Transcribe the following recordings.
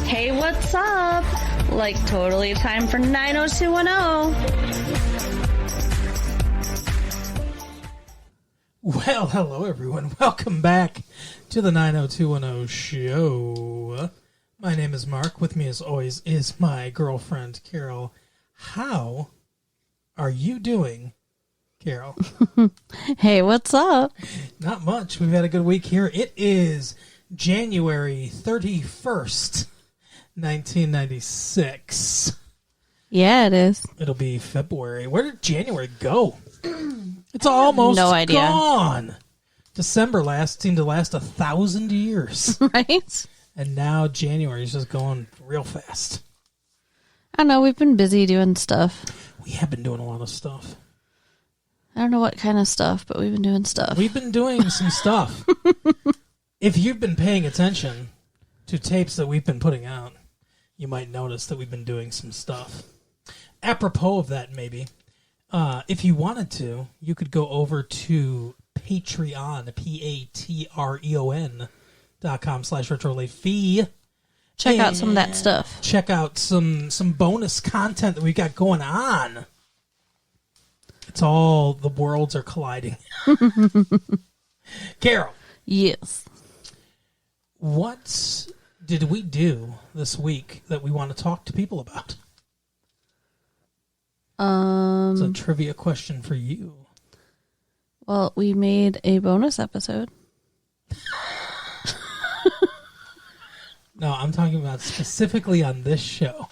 Hey, what's up? Like, totally time for 90210. Well, hello, everyone. Welcome back to the 90210 show. My name is Mark. With me, as always, is my girlfriend, Carol. How are you doing, Carol? Hey, what's up? Not much. We've had a good week here. It is January 31st, 1996. Yeah, it is. It'll be February. Where did January go? It's almost no idea. Gone. December seemed to last 1,000 years. Right? And now January is just going real fast. I know, we've been busy doing stuff. We have been doing a lot of stuff. I don't know what kind of stuff, but we've been doing stuff. We've been doing some stuff. If you've been paying attention to tapes that we've been putting out, you might notice that we've been doing some stuff. Apropos of that, maybe, if you wanted to, you could go over to Patreon, patreon.com/retrolate Check out some of that stuff. Check out some bonus content that we got going on. It's all the worlds are colliding. Carol. Yes. What did we do this week that we want to talk to people about? It's a trivia question for you. Well, we made a bonus episode. No, I'm talking about specifically on this show.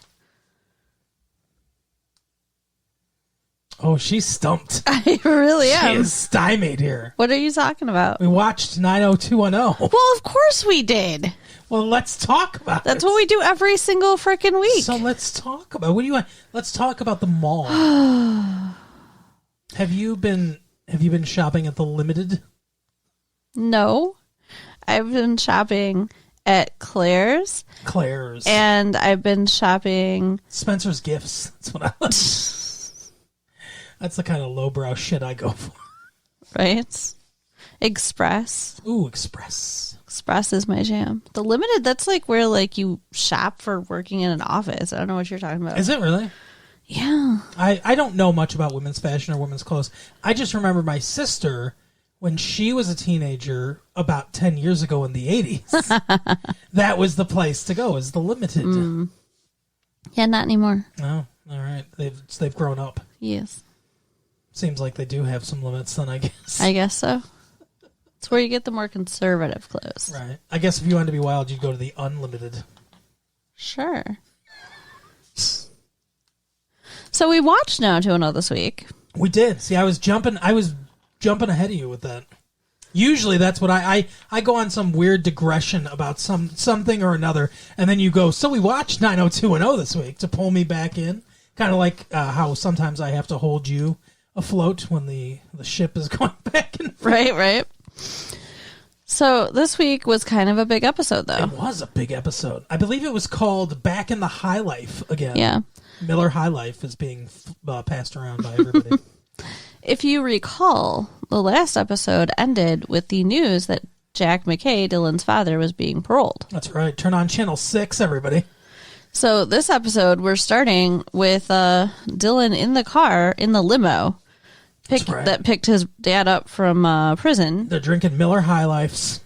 Oh, she's stumped. I really am. She is stymied here. What are you talking about? We watched 90210. Well, of course we did. Well, let's talk about it. That's what we do every single freaking week. So let's talk about, what do you want? Let's talk about the mall. Have you been shopping at the Limited? No. I've been shopping at Claire's. And I've been shopping Spencer's Gifts. That's what I like. That's the kind of lowbrow shit I go for. Right? Express. Ooh, Express. Express is my jam. The Limited, that's like where like you shop for working in an office. I don't know what you're talking about. Is it really? Yeah. I don't know much about women's fashion or women's clothes. I just remember my sister, when she was a teenager about 10 years ago in the 80s, that was the place to go, is the Limited. Yeah, not anymore. Oh, all right. They've grown up. Yes. Seems like they do have some limits then, I guess. I guess so. It's where you get the more conservative clothes. Right. I guess if you wanted to be wild, you'd go to the Unlimited. Sure. So we watched Now to Know this week. We did. See, I was jumping ahead of you with that. Usually that's what I go on some weird digression about something or another, and then you go, so we watched 90210 this week, to pull me back in. Kind of like how sometimes I have to hold you afloat when the ship is going back and forth. Right. So this week was kind of a big episode, though. It was a big episode. I believe it was called Back in the High Life again. Yeah. Miller High Life is being passed around by everybody. If you recall, the last episode ended with the news that Jack McKay, Dylan's father, was being paroled. That's right. Turn on Channel 6, everybody. So this episode, we're starting with Dylan in the car, in the limo, that picked his dad up from prison. They're drinking Miller High Lifes.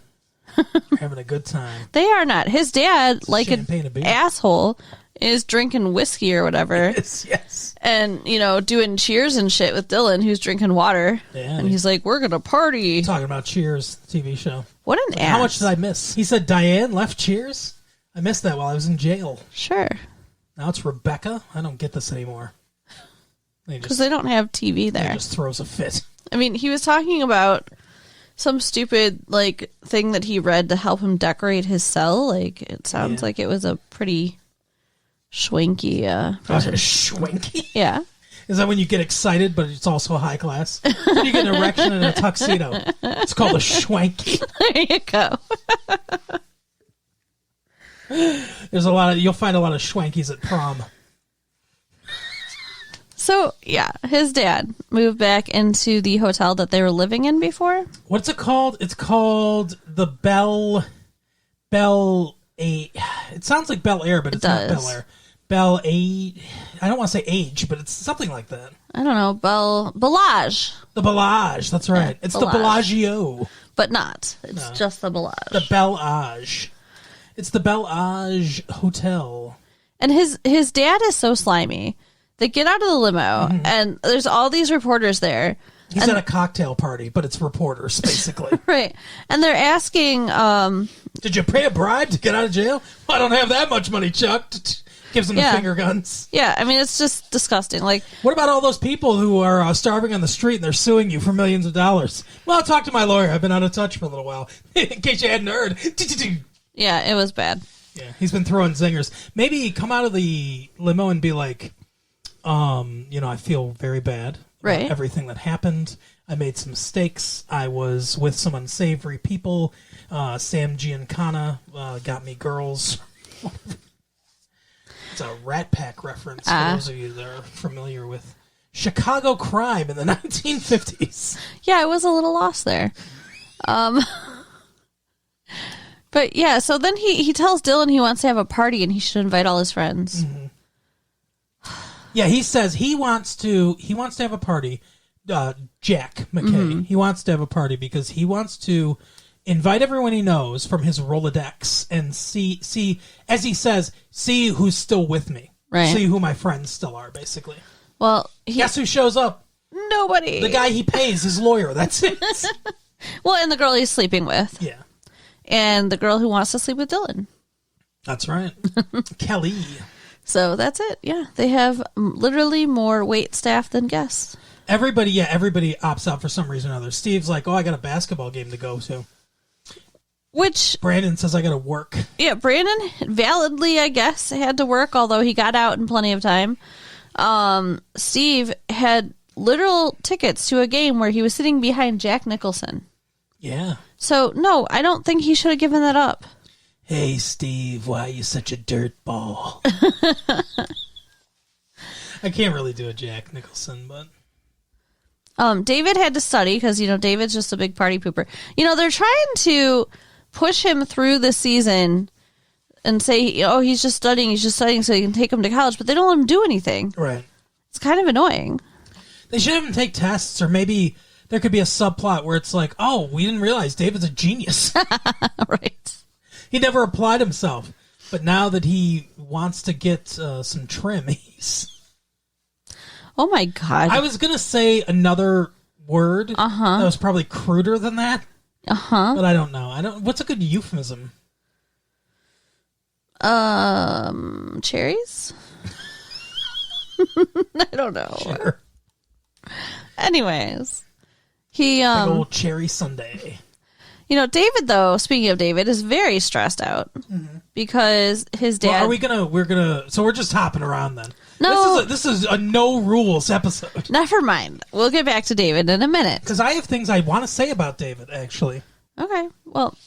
Having a good time. They are not. His dad, like an beer. asshole, is drinking whiskey or whatever. Yes. And, doing cheers and shit with Dylan, who's drinking water. Yeah, and he's like, we're going to party. Talking about Cheers, TV show. What an ass. How much did I miss? He said Diane left Cheers? I missed that while I was in jail. Sure. Now it's Rebecca? I don't get this anymore. Because they don't have TV there. He just throws a fit. I mean, he was talking about some stupid, thing that he read to help him decorate his cell. It sounds like it was a pretty schwanky schwanky? Yeah. Is that when you get excited, but it's also high class? When you get an erection in a tuxedo. It's called a schwanky. There you go. You'll find a lot of schwankies at prom. So, yeah, his dad moved back into the hotel that they were living in before. What's it called? It's called the Bell. Is It sounds like Bel Air, but it's not Bel Air. I don't want to say age, but it's something like that. I don't know. Bellage. The Bellage, that's right. Yeah, it's Bellage. the Bellagio. But not. It's just the Bellage. The Bellage. It's the Bellage Hotel. And his dad is so slimy. They get out of the limo, and there's all these reporters there. He's at a cocktail party, but it's reporters, basically. Right. And they're asking... Did you pay a bribe to get out of jail? Well, I don't have that much money, Chuck. Gives them the finger guns. Yeah, I mean, it's just disgusting. Like, what about all those people who are starving on the street and they're suing you for millions of dollars? Well, I'll talk to my lawyer. I've been out of touch for a little while. In case you hadn't heard. Yeah, it was bad. Yeah, he's been throwing zingers. Maybe come out of the limo and be like, I feel very bad about everything that happened. I made some mistakes. I was with some unsavory people. Sam Giancana got me girls. It's a Rat Pack reference for those of you that are familiar with Chicago crime in the 1950s. Yeah, I was a little lost there. But yeah, so then he tells Dylan he wants to have a party and he should invite all his friends. Mm-hmm. Yeah, he says he wants to have a party. Jack McKay. He wants to have a party because he wants to invite everyone he knows from his Rolodex and see, as he says, see who's still with me. Right. See who my friends still are, basically. Well, guess who shows up? Nobody. The guy he pays, his lawyer. That's it. Well, and the girl he's sleeping with. Yeah. And the girl who wants to sleep with Dylan. That's right. Kelly. So that's it. Yeah. They have literally more wait staff than guests. Everybody opts out for some reason or other. Steve's like, I got a basketball game to go to. Which Brandon says I got to work. Yeah, Brandon validly, I guess, had to work, although he got out in plenty of time. Steve had literal tickets to a game where he was sitting behind Jack Nicholson. Yeah. So, no, I don't think he should have given that up. Hey, Steve, why are you such a dirtball? I can't really do a Jack Nicholson, but... David had to study because, David's just a big party pooper. They're trying to push him through the season and say, he's just studying so you can take him to college, but they don't let him do anything. Right. It's kind of annoying. They should have him take tests, or maybe there could be a subplot where it's like, we didn't realize David's a genius. Right. He never applied himself, but now that he wants to get some trim, he's... Oh, my God. I was going to say another word that was probably cruder than that. But I don't know. What's a good euphemism? Cherries? I don't know. Sure. Anyways. He, Big old cherry sundae. David, though, speaking of David, is very stressed out because his dad... Well, so we're just hopping around then. No. This is a no rules episode. Never mind. We'll get back to David in a minute. Because I have things I want to say about David, actually. Okay. Well,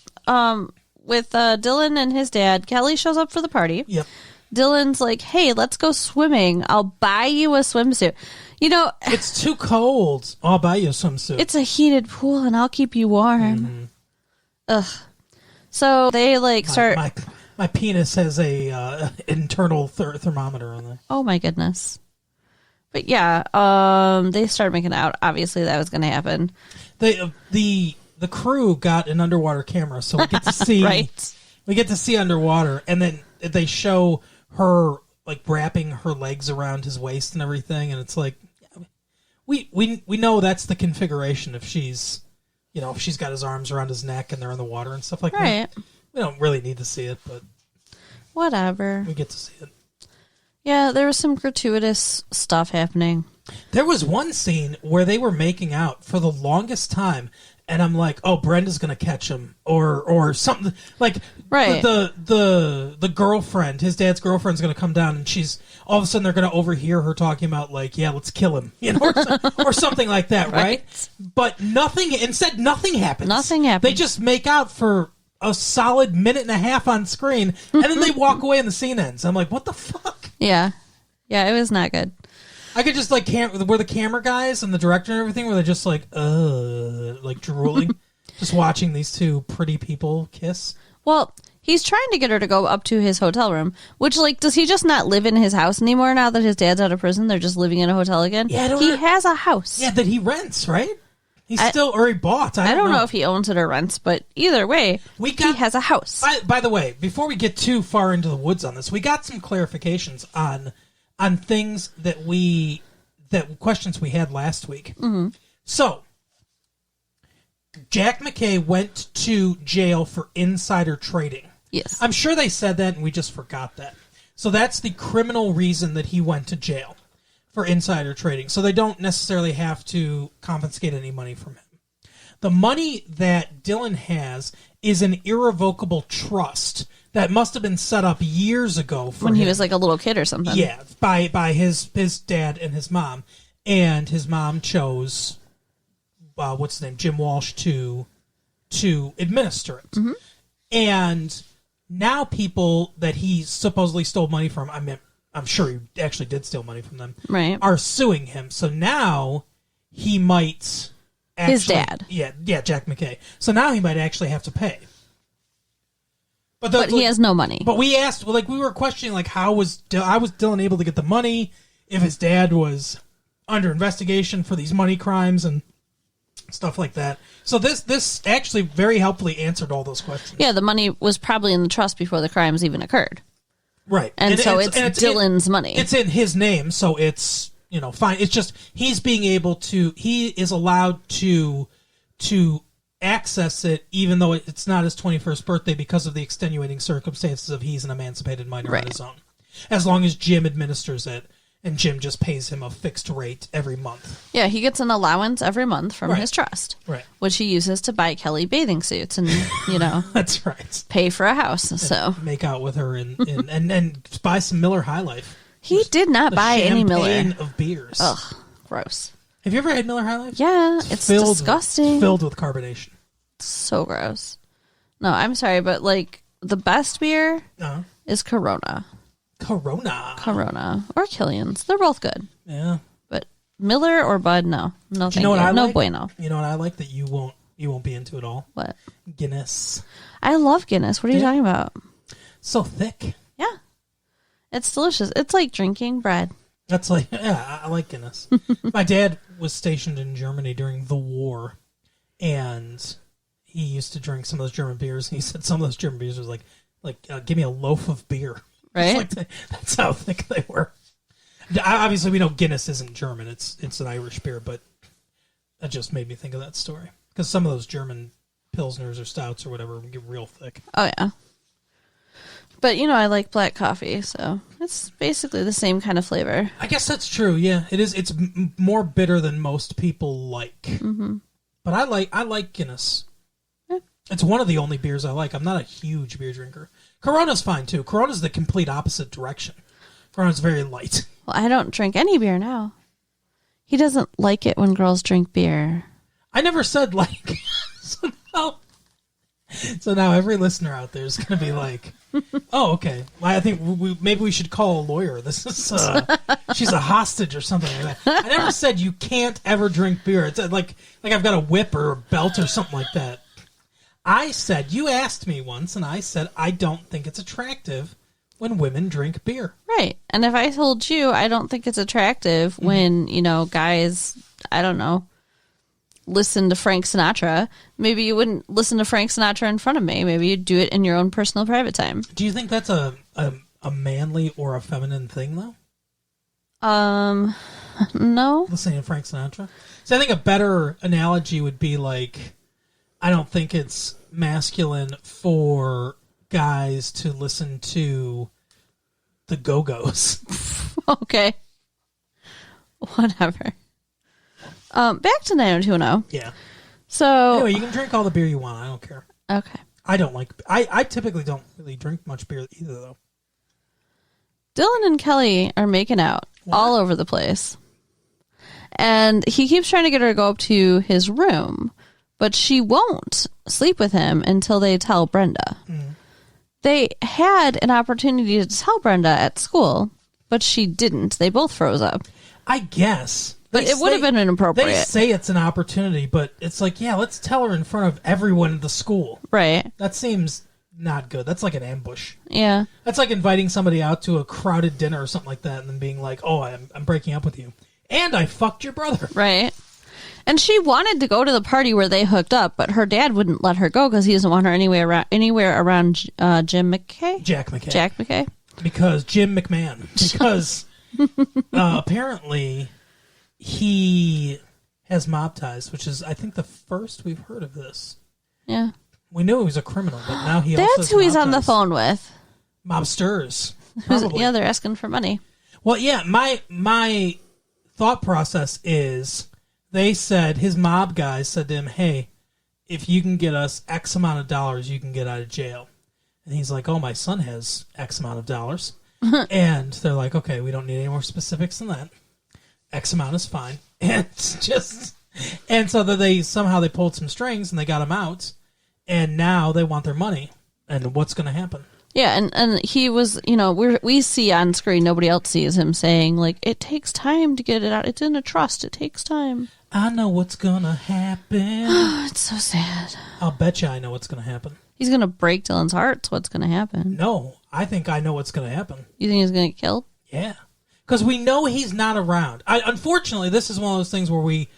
with Dylan and his dad, Kelly shows up for the party. Yep. Dylan's like, hey, let's go swimming. I'll buy you a swimsuit. It's too cold. I'll buy you a swimsuit. It's a heated pool and I'll keep you warm. Ugh. So they start... My penis has a internal thermometer on it. Oh my goodness. But yeah, they started making out. Obviously that was going to happen. The crew got an underwater camera, so we get to see right. We get to see underwater, and then they show her wrapping her legs around his waist and everything, and it's like we know that's the configuration if she's if she's got his arms around his neck and they're in the water and stuff like that. We don't really need to see it, but whatever. We get to see it. Yeah, there was some gratuitous stuff happening. There was one scene where they were making out for the longest time, and I'm like, Brenda's gonna catch him, or something right. The girlfriend, his dad's girlfriend's gonna come down, and she's all of a sudden they're gonna overhear her talking about let's kill him, or something like that, right? But nothing happens. Nothing happens. They just make out for a solid minute and a half on screen, and then they walk away and the scene ends. I'm like, what the fuck? Yeah, it was not good. I could just were the camera guys and the director and everything, were they just drooling, just watching these two pretty people kiss? Well, He's trying to get her to go up to his hotel room, which, like, does he just not live in his house anymore now that his dad's out of prison? They're just living in a hotel again? Yeah, he has a house. Yeah, that he rents, right? He bought. I don't know if he owns it or rents, but either way, he has a house. By the way, before we get too far into the woods on this, we got some clarifications on things questions we had last week. Mm-hmm. So, Jack McKay went to jail for insider trading. Yes. I'm sure they said that and we just forgot that. So that's the criminal reason that he went to jail, for insider trading. So they don't necessarily have to confiscate any money from him. The money that Dylan has is an irrevocable trust that must have been set up years ago for when him. He was like a little kid or something. Yeah, by his dad and his mom. And his mom chose what's his name, Jim Walsh, to administer it. Mm-hmm. And now people that he supposedly stole money from, I'm sure he actually did steal money from them, right, are suing him. So now he might actually, his dad. Yeah, Jack McKay. So now he might actually have to pay. But he has no money. But we asked, we were questioning, how was Dylan able to get the money if his dad was under investigation for these money crimes and stuff like that. So this actually very helpfully answered all those questions. Yeah, the money was probably in the trust before the crimes even occurred. Right. And so it's Dylan's money. It's in his name, so it's, fine. It's just he is allowed to access it even though it's not his 21st birthday because of the extenuating circumstances of he's an emancipated minor on his own. As long as Jim administers it. And Jim just pays him a fixed rate every month. Yeah, he gets an allowance every month from his trust. Right. Which he uses to buy Kelly bathing suits and, That's right. Pay for a house. So make out with her and buy some Miller High Life. He did not buy any Miller. Of beers. Ugh, gross. Have you ever had Miller High Life? Yeah, it's disgusting. Filled with carbonation. So gross. No, I'm sorry, but the best beer is Corona. Corona. Or Killian's. They're both good. Yeah. But Miller or Bud, no. No, thank you. No like? bueno. You know what I like that you won't be into at all? What? Guinness. I love Guinness. What are you talking about? So thick. Yeah. It's delicious. It's like drinking bread. That's I like Guinness. My dad was stationed in Germany during the war, and he used to drink some of those German beers. And he said some of those German beers was like give me a loaf of beer. Right? That's how thick they were. Obviously, we know Guinness isn't German. It's an Irish beer, but that just made me think of that story. Because some of those German Pilsners or Stouts or whatever get real thick. Oh, yeah. But, I like black coffee, so it's basically the same kind of flavor. I guess that's true, yeah. It is. It's more bitter than most people like. Mm-hmm. But I like Guinness. Yeah. It's one of the only beers I like. I'm not a huge beer drinker. Corona's fine, too. Corona's the complete opposite direction. Corona's very light. Well, I don't drink any beer now. He doesn't like it when girls drink beer. I never said like. So now every listener out there is going to be like, oh, okay. Well, I think maybe we should call a lawyer. This is she's a hostage or something like that. I never said you can't ever drink beer. It's like I've got a whip or a belt or something like that. I said, you asked me once, and I said, I don't think it's attractive when women drink beer. Right. And if I told you I don't think it's attractive when, guys, I don't know, listen to Frank Sinatra, maybe you wouldn't listen to Frank Sinatra in front of me. Maybe you'd do it in your own personal private time. Do you think that's a manly or a feminine thing, though? No. Listening to Frank Sinatra? So I think a better analogy would be I don't think it's masculine for guys to listen to the Go-Go's. Okay. Whatever. Back to 90210. Yeah. So anyway, you can drink all the beer you want. I don't care. Okay. I typically don't really drink much beer either, though. Dylan and Kelly are making out all over the place. And he keeps trying to get her to go up to his room, but she won't sleep with him until they tell Brenda. Mm. They had an opportunity to tell Brenda at school, but she didn't. They both froze up. I guess. But it would have been inappropriate. They say it's an opportunity, but it's let's tell her in front of everyone at the school. Right. That seems not good. That's like an ambush. Yeah. That's like inviting somebody out to a crowded dinner or something like that and then being like, oh, I'm breaking up with you. And I fucked your brother. Right. And she wanted to go to the party where they hooked up, but her dad wouldn't let her go because he doesn't want her anywhere around Jim McKay? Jack McKay. Jack McKay. Because Jim McMahon. Because apparently he has mob ties, which is, I think, the first we've heard of this. Yeah. We knew he was a criminal, but now he also That's who he's on the phone with. Mobsters. Probably. Yeah, they're asking for money. Well, yeah, my thought process is they said, his mob guys said to him, hey, if you can get us X amount of dollars, you can get out of jail. And he's like, oh, my son has X amount of dollars. And they're like, okay, we don't need any more specifics than that. X amount is fine. And so that they pulled some strings and they got him out. And now they want their money. And what's going to happen? Yeah, and he was, we see on screen, nobody else sees him saying, like, it takes time to get it out. It's in a trust. It takes time. I know what's going to happen. It's so sad. I'll bet you I know what's going to happen. He's going to break Dylan's heart. That's what's going to happen. No, I think I know what's going to happen. You think he's going to get killed? Yeah. Because we know he's not around. Unfortunately, this is one of those things where we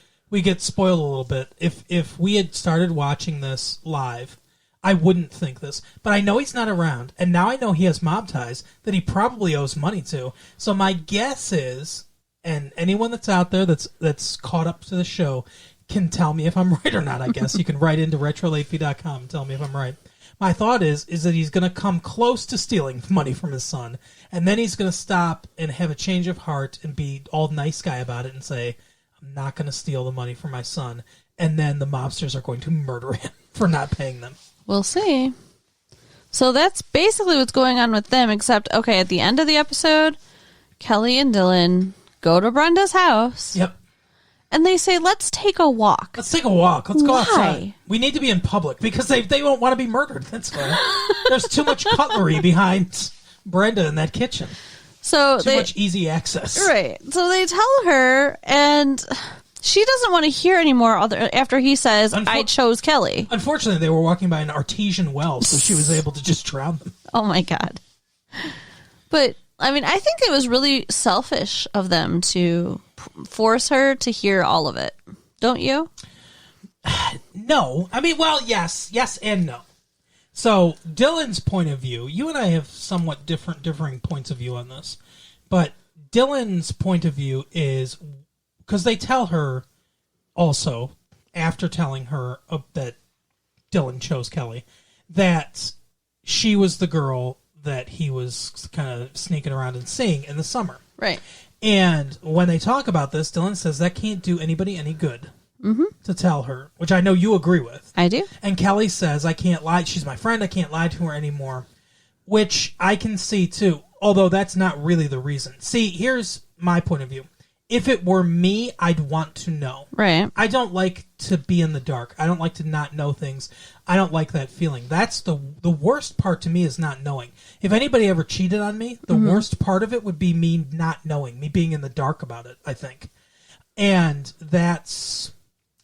get spoiled a little bit. If we had started watching this live, I wouldn't think this. But I know he's not around. And now I know he has mob ties that he probably owes money to. So my guess is, and anyone that's out there that's caught up to the show can tell me if I'm right or not, I guess. You can write into retrolatefee.com and tell me if I'm right. My thought is that he's going to come close to stealing money from his son. And then he's going to stop and have a change of heart and be all nice guy about it and say, I'm not going to steal the money from my son. And then the mobsters are going to murder him for not paying them. We'll see. So that's basically what's going on with them, except, okay, at the end of the episode, Kelly and Dylan go to Brenda's house. Yep. And they say, let's take a walk. Let's take a walk. Let's go Why? outside. We need to be in public because they won't want to be murdered. That's why. There's too much cutlery behind Brenda in that kitchen. So Too much easy access. Right. So they tell her, and she doesn't want to hear anymore after he says, I chose Kelly. Unfortunately, they were walking by an artesian well, so she was able to just drown them. Oh, my God. But, I mean, I think it was really selfish of them to force her to hear all of it. Don't you? No. I mean, well, yes. Yes and no. So, Dylan's point of view, you and I have somewhat differing points of view on this. But Dylan's point of view is, because they tell her also, after telling her that Dylan chose Kelly, that she was the girl that he was kind of sneaking around and seeing in the summer. Right. And when they talk about this, Dylan says that can't do anybody any good to tell her, which I know you agree with. I do. And Kelly says, I can't lie. She's my friend. I can't lie to her anymore, which I can see too, although that's not really the reason. See, here's my point of view. If it were me, I'd want to know. Right. I don't like to be in the dark. I don't like to not know things. I don't like that feeling. That's the worst part to me is not knowing. If anybody ever cheated on me, the worst part of it would be me not knowing, me being in the dark about it, I think. And that's,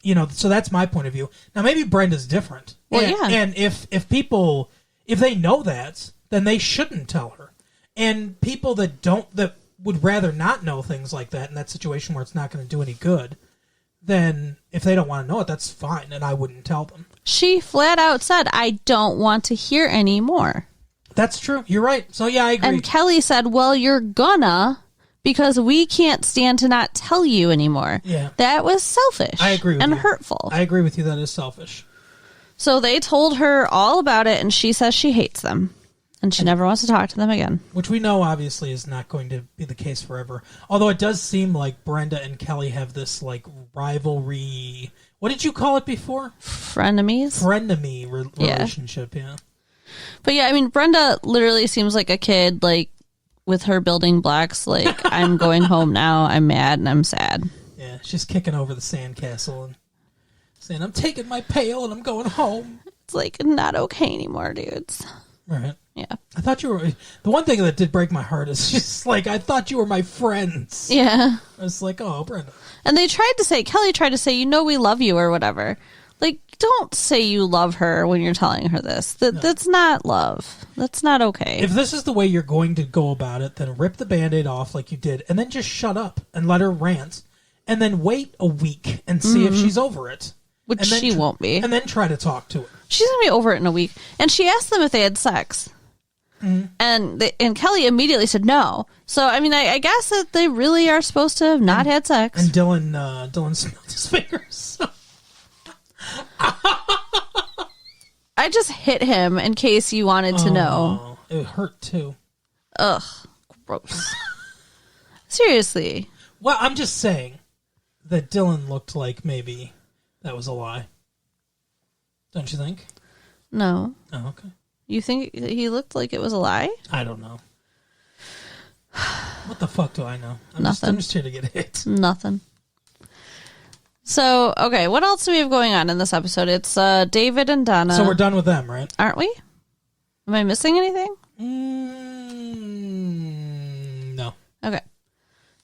so that's my point of view. Now, maybe Brenda's different. Well, and, yeah. And if they know that, then they shouldn't tell her. And people that would rather not know things like that in that situation where it's not going to do any good, then if they don't want to know it, that's fine, and I wouldn't tell them. She flat out said, I don't want to hear anymore. That's true. You're right. So, yeah, I agree. And Kelly said, well, you're gonna, because we can't stand to not tell you anymore. Yeah. That was selfish. I agree with and you. hurtful. I agree with you. That is selfish. So they told her all about it, and she says she hates them. And she never wants to talk to them again. Which we know, obviously, is not going to be the case forever. Although it does seem like Brenda and Kelly have this, rivalry. What did you call it before? Frenemies? Frenemy relationship, yeah. But yeah, I mean, Brenda literally seems like a kid, with her building blocks, I'm going home now, I'm mad, and I'm sad. Yeah, she's kicking over the sandcastle and saying, I'm taking my pail and I'm going home. It's, not okay anymore, dudes. Right. Yeah. I thought you were... The one thing that did break my heart is just, I thought you were my friends. Yeah. I was like, oh, Brenda. And Kelly tried to say, we love you or whatever. Like, don't say you love her when you're telling her this. That's not love. That's not okay. If this is the way you're going to go about it, then rip the Band-Aid off like you did, and then just shut up and let her rant, and then wait a week and see if she's over it. Which she won't be. And then try to talk to her. She's going to be over it in a week. And she asked them if they had sex. Mm-hmm. And Kelly immediately said no. So, I mean, I guess that they really are supposed to have not had sex. And Dylan smelled his fingers. I just hit him in case you wanted to know. It hurt too. Ugh, gross. Seriously. Well, I'm just saying that Dylan looked like maybe that was a lie. Don't you think? No. Oh, okay. You think he looked like it was a lie? I don't know. What the fuck do I know? I'm Nothing. Just here to get hit. Nothing. So, okay, what else do we have going on in this episode? It's David and Donna. So we're done with them, right? Aren't we? Am I missing anything? No. Okay.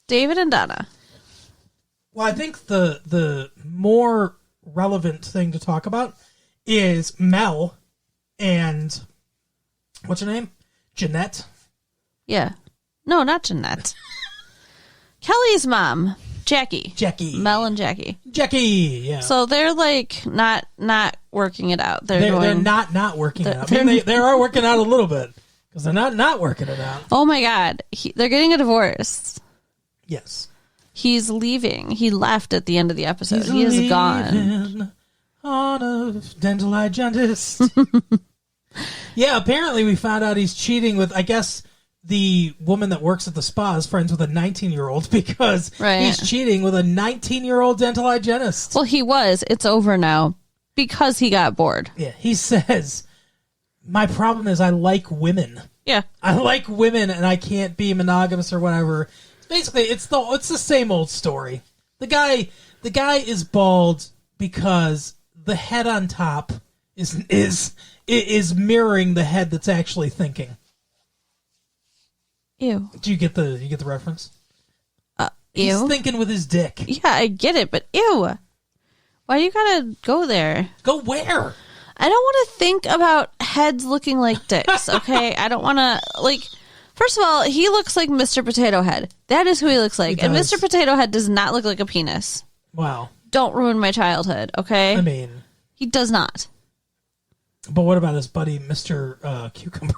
David and Donna. Well, I think the more relevant thing to talk about is Mel and what's her name? Jeanette? Yeah. No, not Jeanette. Kelly's mom. Jackie. Mel and Jackie, yeah. So they're like not working it out. They're not working it out. I mean, they are working out a little bit because they're not working it out. Oh my God. They're getting a divorce. Yes. He's leaving. He left at the end of the episode. He is gone. On a dental hygienist. Yeah, apparently we found out he's cheating with, I guess, the woman that works at the spa is friends with a 19-year-old because he's cheating with a 19-year-old dental hygienist. Well, he was. It's over now because he got bored. Yeah, he says, my problem is I like women. Yeah. I like women and I can't be monogamous or whatever. Basically, it's the same old story. The guy is bald because the head on top is mirroring the head that's actually thinking. Ew. Do you get the reference? Ew. He's thinking with his dick. Yeah, I get it, but ew. Why do you gotta go there? Go where? I don't want to think about heads looking like dicks, okay? I don't want to, first of all, he looks like Mr. Potato Head. That is who he looks like. And Mr. Potato Head does not look like a penis. Wow. Don't ruin my childhood, okay? I mean... He does not. But what about his buddy, Mr. Cucumber?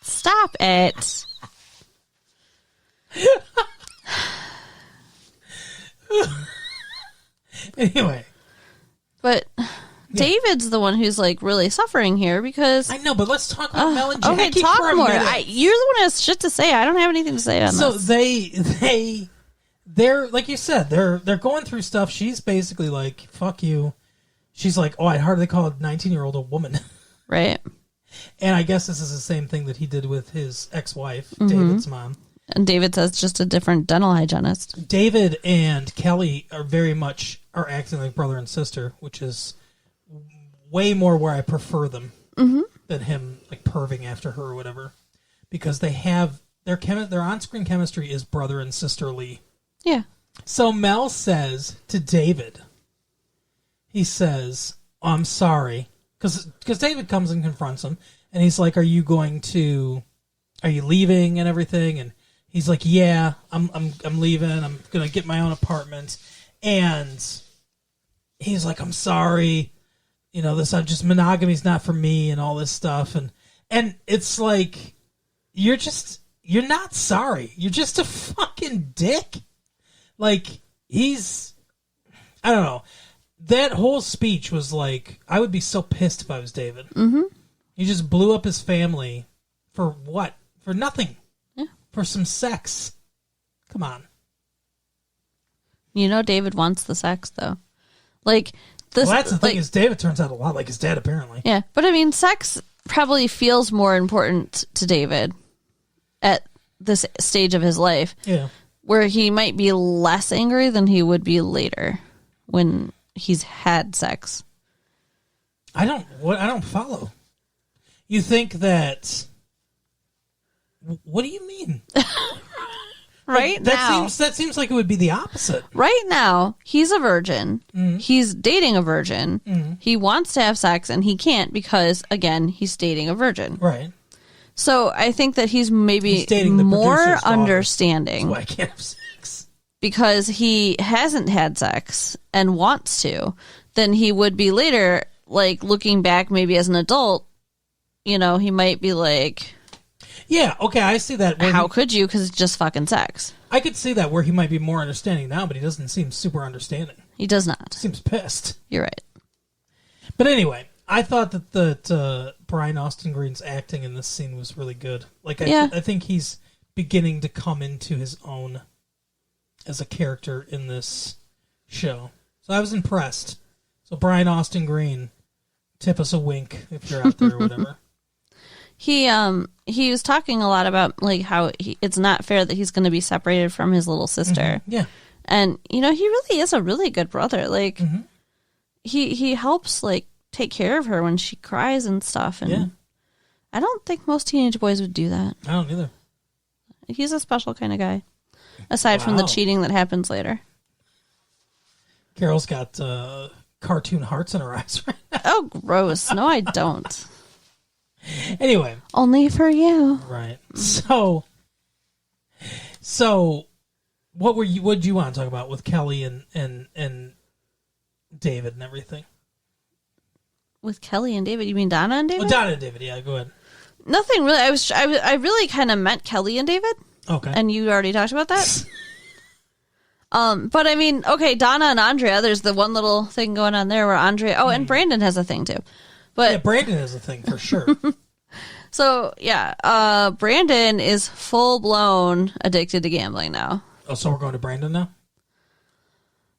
Stop it. Anyway. But David's the one who's like really suffering here because I know, but let's talk about Mel and Jackie. Okay, talk for a more. minute. You're the one who has shit to say. I don't have anything to say on so this. they're like you said, they're going through stuff. She's basically like, fuck you. She's like, oh, I'd hardly call a 19-year-old a woman. Right. And I guess this is the same thing that he did with his ex-wife, David's mom. And David says just a different dental hygienist. David and Kelly are acting like brother and sister, which is way more where I prefer them than him like perving after her or whatever, because they have their on-screen chemistry is brother and sisterly. Yeah. So Mel says to David, he says, oh, "I'm sorry," because David comes and confronts him, and he's like, "Are you leaving and everything?" And he's like, "Yeah, I'm leaving. I'm gonna get my own apartment." And he's like, "I'm sorry, just monogamy's not for me," and all this stuff. And it's like, you're not sorry. You're just a fucking dick. Like I don't know. That whole speech was like, I would be so pissed if I was David. Mm-hmm. He just blew up his family for what? For nothing. Yeah. For some sex. Come on. David wants the sex, though. Like, this. Well, that's the thing is David turns out a lot like his dad, apparently. Yeah, but I mean, sex probably feels more important to David at this stage of his life. Yeah. Where he might be less angry than he would be later when he's had sex. I don't follow. You think that... What do you mean? Right now. That seems like it would be the opposite. Right now, he's a virgin. He's dating a virgin. He wants to have sex, and he can't because, again, he's dating a virgin. Right. So I think that he's maybe dating the more producer's daughter. understanding. That's why I can't have sex. Because he hasn't had sex and wants to, than he would be later, like, looking back maybe as an adult, he might be like... Yeah, okay, I see that. How could you? Because it's just fucking sex. I could see that where he might be more understanding now, but he doesn't seem super understanding. He does not. Seems pissed. You're right. But anyway, I thought that Brian Austin Green's acting in this scene was really good. Like, I think he's beginning to come into his own as a character in this show. So I was impressed. So Brian Austin Green, tip us a wink if you're out there or whatever. He was talking a lot about like how it's not fair that he's going to be separated from his little sister. Mm-hmm. Yeah. And he really is a really good brother. Like he helps like take care of her when she cries and stuff. And I don't think most teenage boys would do that. I don't either. He's a special kind of guy. Aside from the cheating that happens later. Carol's got cartoon hearts in her eyes right now. Oh, gross. No, I don't. Anyway. Only for you. Right. So what did you want to talk about with Kelly and David and everything? With Kelly and David? You mean Donna and David? Well, Donna and David, yeah, go ahead. Nothing really. I really kind of meant Kelly and David. Okay. And you already talked about that? But I mean, okay, Donna and Andrea, there's the one little thing going on there where Andrea... Oh, and Brandon has a thing, too. But yeah, Brandon has a thing, for sure. So, yeah, Brandon is full-blown addicted to gambling now. Oh, so we're going to Brandon now?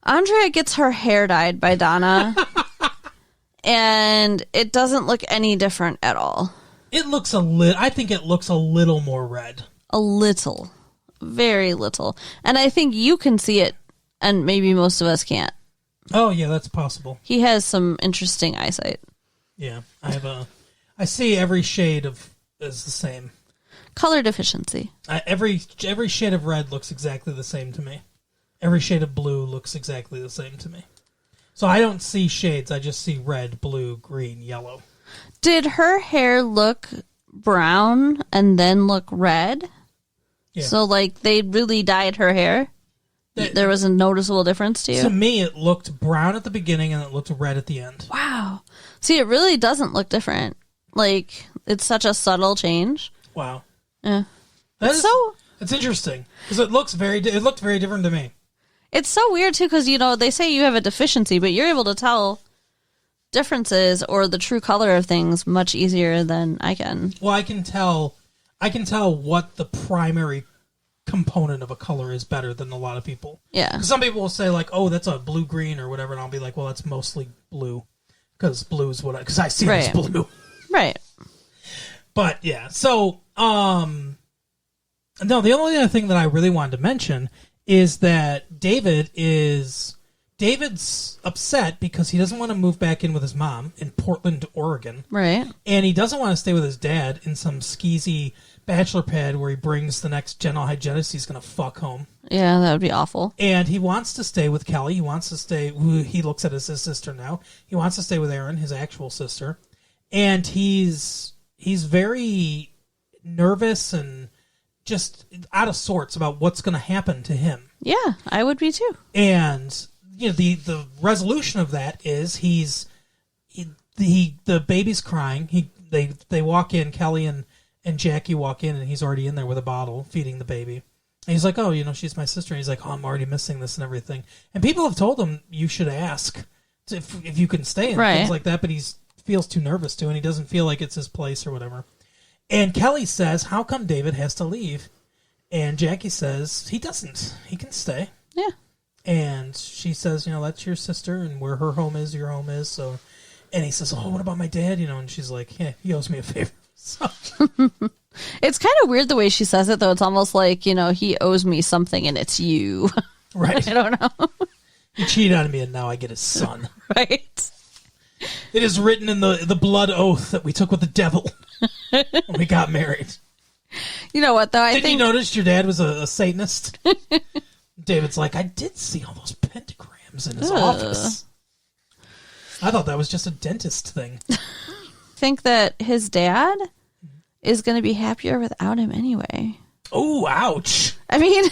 Andrea gets her hair dyed by Donna, and it doesn't look any different at all. It looks I think it looks a little more red. A little. Very little. And I think you can see it, and maybe most of us can't. Oh, yeah, that's possible. He has some interesting eyesight. Yeah, I see every shade is the same. Color deficiency. Every shade of red looks exactly the same to me. Every shade of blue looks exactly the same to me. So I don't see shades. I just see red, blue, green, yellow. Did her hair look brown and then look red? Yeah. So, like, they really dyed her hair? There was a noticeable difference to you? To me, it looked brown at the beginning and it looked red at the end. Wow. See, it really doesn't look different. Like, it's such a subtle change. Wow. Yeah. It's interesting because it looked very different to me. It's so weird too because they say you have a deficiency, but you're able to tell differences or the true color of things much easier than I can. Well, I can tell what the primary component of a color is better than a lot of people. Yeah. 'Cause some people will say like, "Oh, that's a blue green" or whatever, and I'll be like, "Well, that's mostly blue because blue is because I see it as blue." Right. But yeah, so no, the only other thing that I really wanted to mention is that David's upset because he doesn't want to move back in with his mom in Portland, Oregon. Right. And he doesn't want to stay with his dad in some skeezy bachelor pad where he brings the next general hygienist he's going to fuck home. Yeah, that would be awful. And he wants to stay with Kelly. He wants to stay, who he looks at as his sister now. He wants to stay with Erin, his actual sister. And he's very nervous and just out of sorts about what's going to happen to him. Yeah, I would be too. And the resolution of that is the baby's crying. They walk in, Kelly and Jackie walk in, and he's already in there with a bottle feeding the baby. And he's like, "Oh, she's my sister." And he's like, "Oh, I'm already missing this and everything." And people have told him you should ask if you can stay and things like that, but he feels too nervous to, and he doesn't feel like it's his place or whatever. And Kelly says, "How come David has to leave?" And Jackie says, "He doesn't. He can stay." Yeah. And she says, "That's your sister, and where her home is, your home is." So, and he says, "Oh, what about my dad?" And she's like, "Yeah, he owes me a favor." So. It's kind of weird the way she says it, though. It's almost like, he owes me something, and it's you. Right. I don't know. He cheated on me, and now I get his son. Right. It is written in the blood oath that we took with the devil when we got married. You know what, though? I Did think... you notice your dad was a Satanist? David's like, I did see all those pentagrams in his office. I thought that was just a dentist thing. Think that his dad is going to be happier without him anyway. Oh, ouch. I mean...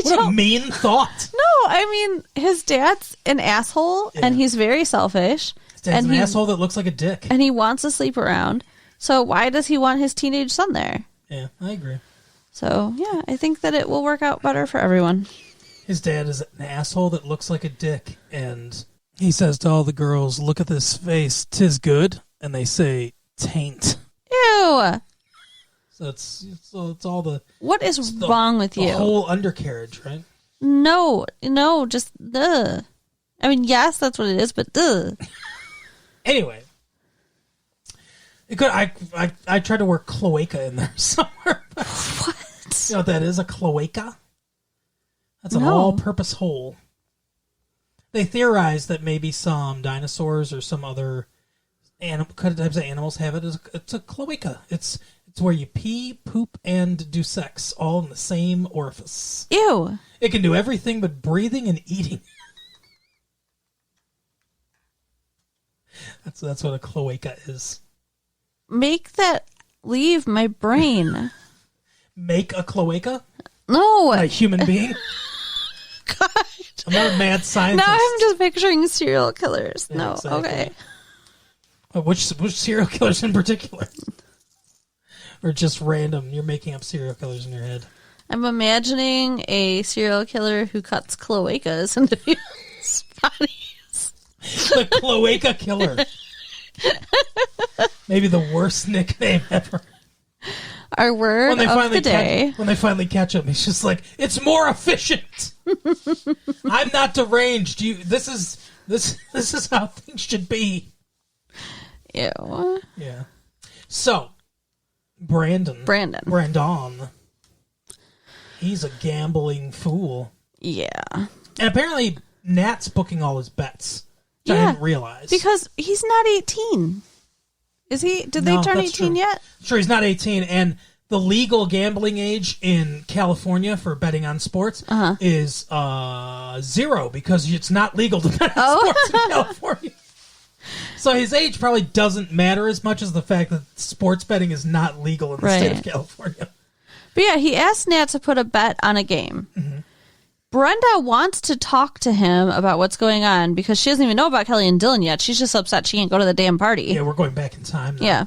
What a mean thought. No, I mean, his dad's an asshole, and he's very selfish. His dad's an asshole that looks like a dick. And he wants to sleep around. So why does he want his teenage son there? Yeah, I agree. So, yeah, I think that it will work out better for everyone. His dad is an asshole that looks like a dick, and he says to all the girls, look at this face, 'tis good, and they say, taint. Ew! So it's all the... What is wrong with you? The whole undercarriage, right? No, just duh. I mean, yes, that's what it is, but duh. Anyway, I tried to work cloaca in there somewhere. What? You know what that is? A cloaca? That's an all-purpose hole. They theorize that maybe some dinosaurs or some other types of animals have it. It's a cloaca. It's where you pee, poop, and do sex all in the same orifice. Ew. It can do everything but breathing and eating. That's what a cloaca is. Make that leave my brain. Make a cloaca? No. A human being? God. I'm not a mad scientist. Now I'm just picturing serial killers. Yeah, no, exactly. Okay. Which serial killers in particular? Or just random? You're making up serial killers in your head. I'm imagining a serial killer who cuts cloacas into people's bodies. The cloaca killer. Maybe the worst nickname ever. Our word of the day. When they finally catch him, he's just like, it's more efficient. I'm not deranged. This is how things should be. Ew. Yeah. So, Brandon. He's a gambling fool. Yeah. And apparently, Nat's booking all his bets, which I didn't realize. Because he's not 18. Is he? Did they turn 18 yet? Sure, he's not 18. And the legal gambling age in California for betting on sports is 0 because it's not legal to bet on sports in California. So his age probably doesn't matter as much as the fact that sports betting is not legal in the state of California. But yeah, he asked Nat to put a bet on a game. Mm-hmm. Brenda wants to talk to him about what's going on because she doesn't even know about Kelly and Dylan yet. She's just upset she can't go to the damn party. Yeah, we're going back in time now. Yeah.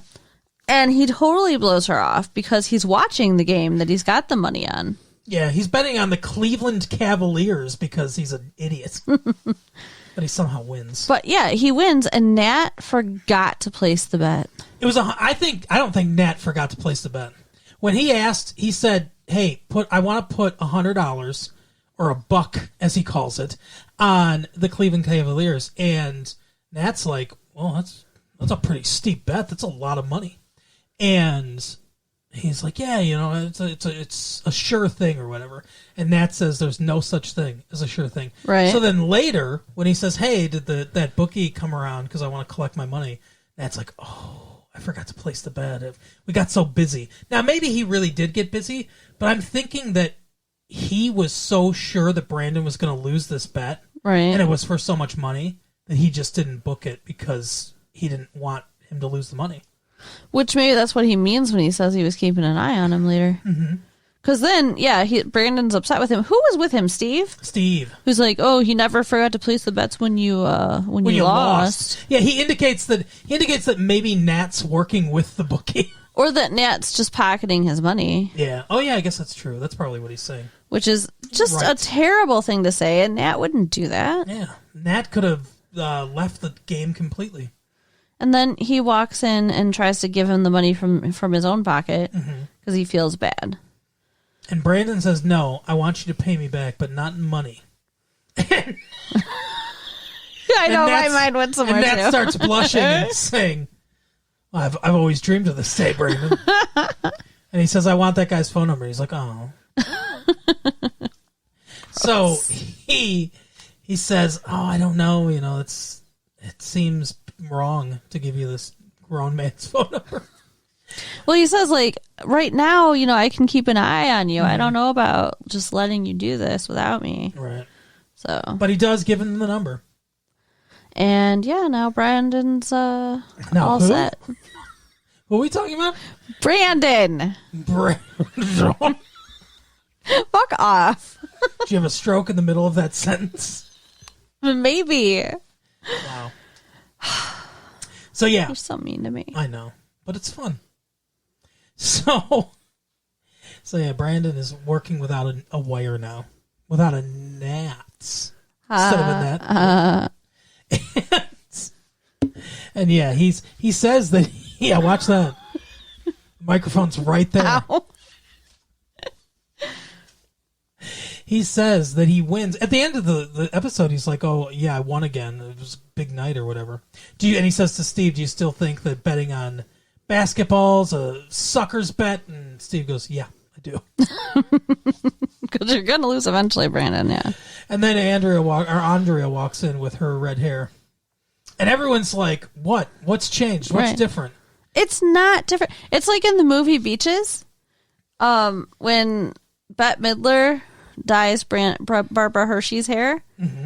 And he totally blows her off because he's watching the game that he's got the money on. Yeah, he's betting on the Cleveland Cavaliers because he's an idiot. But he somehow wins. But yeah, he wins, and Nat forgot to place the bet. I don't think Nat forgot to place the bet. When he asked, he said, "Hey, I want to put $100 or $1, as he calls it, on the Cleveland Cavaliers." And Nat's like, "Well, that's a pretty steep bet. That's a lot of money." And he's like, "Yeah, it's a sure thing or whatever." And Nat says there's no such thing as a sure thing. Right. So then later, when he says, "Hey, did that bookie come around because I want to collect my money?" Nat's like, "Oh, I forgot to place the bet. We got so busy." Now, maybe he really did get busy, but I'm thinking that he was so sure that Brandon was going to lose this bet, right? And it was for so much money that he just didn't book it because he didn't want him to lose the money. Which maybe that's what he means when he says he was keeping an eye on him later. Because then, yeah, Brandon's upset with him. Who was with him? Steve. Who's like, "Oh, he never forgot to place the bets when you lost." Yeah, he indicates that maybe Nat's working with the bookie, or that Nat's just pocketing his money. Yeah. Oh, yeah. I guess that's true. That's probably what he's saying. Which is just a terrible thing to say, and Nat wouldn't do that. Yeah, Nat could have left the game completely. And then he walks in and tries to give him the money from his own pocket because he feels bad. And Brandon says, "No, I want you to pay me back, but not in money." I know, my mind went somewhere and Nat too. starts blushing and saying, "I've always dreamed of this day, Brandon." And he says, "I want that guy's phone number." He's like, "Oh." So he says, "Oh, I don't know. It seems wrong to give you this grown man's phone number." Well, he says, like, right now, I can keep an eye on you. I don't know about just letting you do this without me. Right. So, but he does give him the number. And yeah, now Brandon's all who? set. What are we talking about? Brandon. Brandon. Fuck off. Did you have a stroke in the middle of that sentence? Maybe. Wow. So yeah. You're so mean to me. I know, but it's fun. So yeah, Brandon is working without a wire now, without a gnat instead of a net. And yeah, he says that. Yeah, watch that. The microphone's right there. Ow. He says that he wins at the end of the episode. He's like, "Oh yeah, I won again. It was a big night or whatever." And he says to Steve, "Do you still think that betting on basketball's a sucker's bet?" And Steve goes, "Yeah, I do." Because you're gonna lose eventually, Brandon. Yeah. And then Andrea walks in with her red hair, and everyone's like, "What? What's changed? What's different?" It's not different. It's like in the movie Beaches, when Bette Midler dyes Barbara Hershey's hair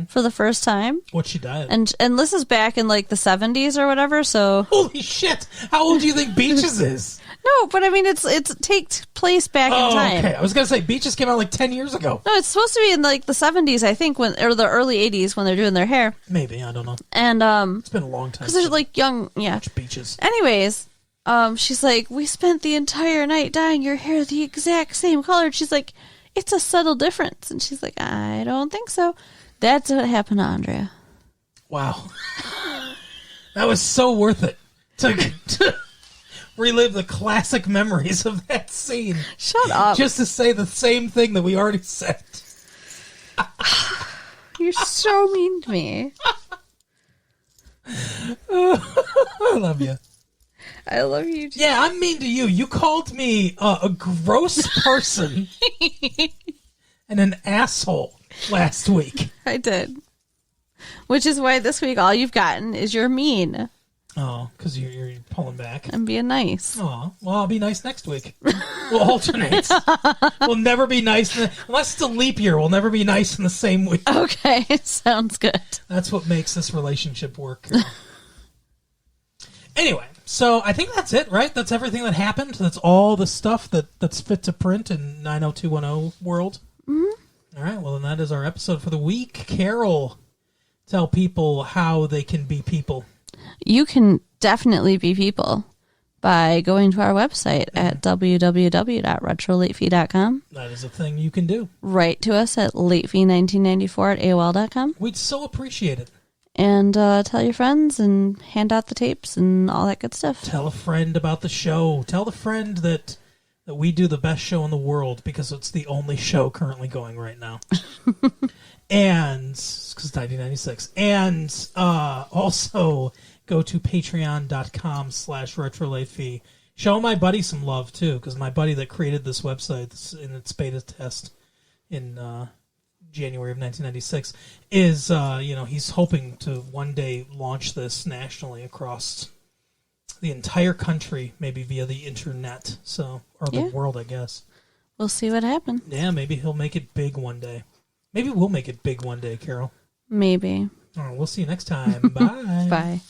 for the first time. What she died? And this is back in like the 70s or whatever. So holy shit! How old do you think Beaches is? No, but I mean it takes place back in time. Okay. I was gonna say Beaches came out like 10 years ago. No, it's supposed to be in like the 70s, I think, or the early 80s when they're doing their hair. Maybe, I don't know. And it's been a long time. Because they're like young, yeah. Beaches. Anyways, she's like, we spent the entire night dyeing your hair the exact same color. And she's like, it's a subtle difference. And she's like, I don't think so. That's what happened to Andrea. Wow. That was so worth it to relive the classic memories of that scene. Shut up. Just to say the same thing that we already said. You're so mean to me. I love you. I love you too. Yeah, I'm mean to you. You called me a gross person and an asshole last week. I did. Which is why this week all you've gotten is you're mean. Oh, because you're pulling back. I'm being nice. Oh, well, I'll be nice next week. We'll alternate. We'll never be nice. Unless it's a leap year, we'll never be nice in the same week. Okay, sounds good. That's what makes this relationship work. Anyway, so I think that's it, right? That's everything that happened. That's all the stuff that's fit to print in 90210 world. Mm-hmm. All right, well, then that is our episode for the week. Carol, tell people how they can be people. You can definitely be people by going to our website at www.retrolatefee.com. That is a thing you can do. Write to us at latefee1994 at AOL.com. We'd so appreciate it. And tell your friends and hand out the tapes and all that good stuff. Tell a friend about the show. Tell the friend that we do the best show in the world because it's the only show currently going right now. And because it's 1996. And also go to patreon.com/retrolatefee. Show my buddy some love too, because my buddy that created this website in its beta test in January of 1996 is he's hoping to one day launch this nationally across the entire country, maybe via the internet, or the world, I guess. We'll see what happens. Yeah, maybe he'll make it big one day. Maybe we'll make it big one day, Carol. Maybe. All right, we'll see you next time. Bye. Bye.